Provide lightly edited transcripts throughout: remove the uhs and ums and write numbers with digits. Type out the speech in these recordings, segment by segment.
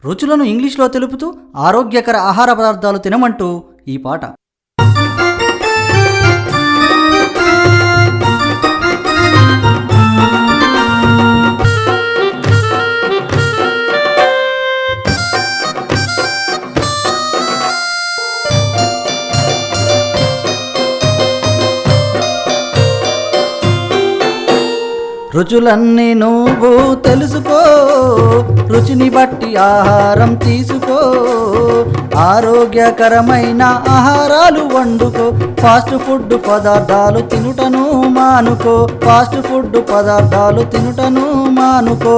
రుచులను ఇంగ్లీష్లో తెలుపుతూ ఆరోగ్యకర ఆహార పదార్థాలు తినమంటూ ఈ పాట. రుచులన్నీ నువ్వు తెలుసుకో, రుచిని బట్టి ఆహారం తీసుకో, ఆరోగ్యకరమైన ఆహారాలు వండుకో, ఫాస్ట్ ఫుడ్ పదార్థాలు తినుటను మానుకో, ఫాస్ట్ ఫుడ్ పదార్థాలు తినుటను మానుకో.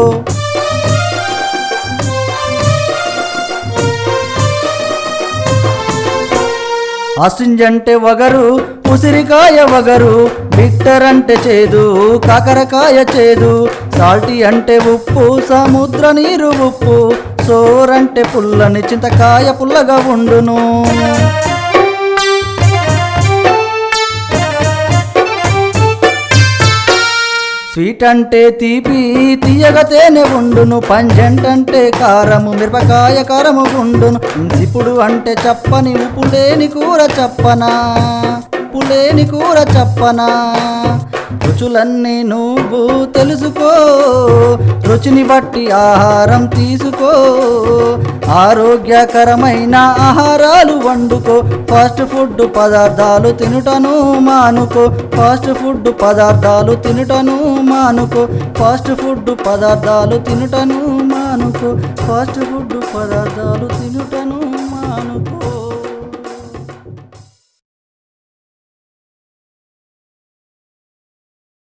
ఆస్ట్రింజ్ అంటే వగరు, ఉసిరికాయ వగరు, బిట్టర్ అంటే చేదు, కాకరకాయ చేదు, సాల్టీ అంటే ఉప్పు, సముద్ర నీరు ఉప్పు, సోర్ అంటే పుల్లని, చింతకాయ పుల్లగా ఉండును. స్వీట్ అంటే తీపి, తీయగా తేనె ఉండును, పంజెంట్ అంటే కారము, మిరపకాయ కారము ఉండును, ఇప్పుడు అంటే చప్పని, ఉప్పు లేని కూర చప్పనా, ఉప్పు లేని కూర చప్పనా. రుచులన్నీ నువ్వు తెలుసుకో, రుచిని బట్టి ఆహారం తీసుకో, ఆరోగ్యకరమైన ఆహారాలు వండుకో, ఫాస్ట్ ఫుడ్ పదార్థాలు తినుటను మానుకో, ఫాస్ట్ ఫుడ్ పదార్థాలు తినుటను మానుకో, ఫాస్ట్ ఫుడ్ పదార్థాలు తినుటను మానుకో, ఫాస్ట్ ఫుడ్ పదార్థాలు తినుటను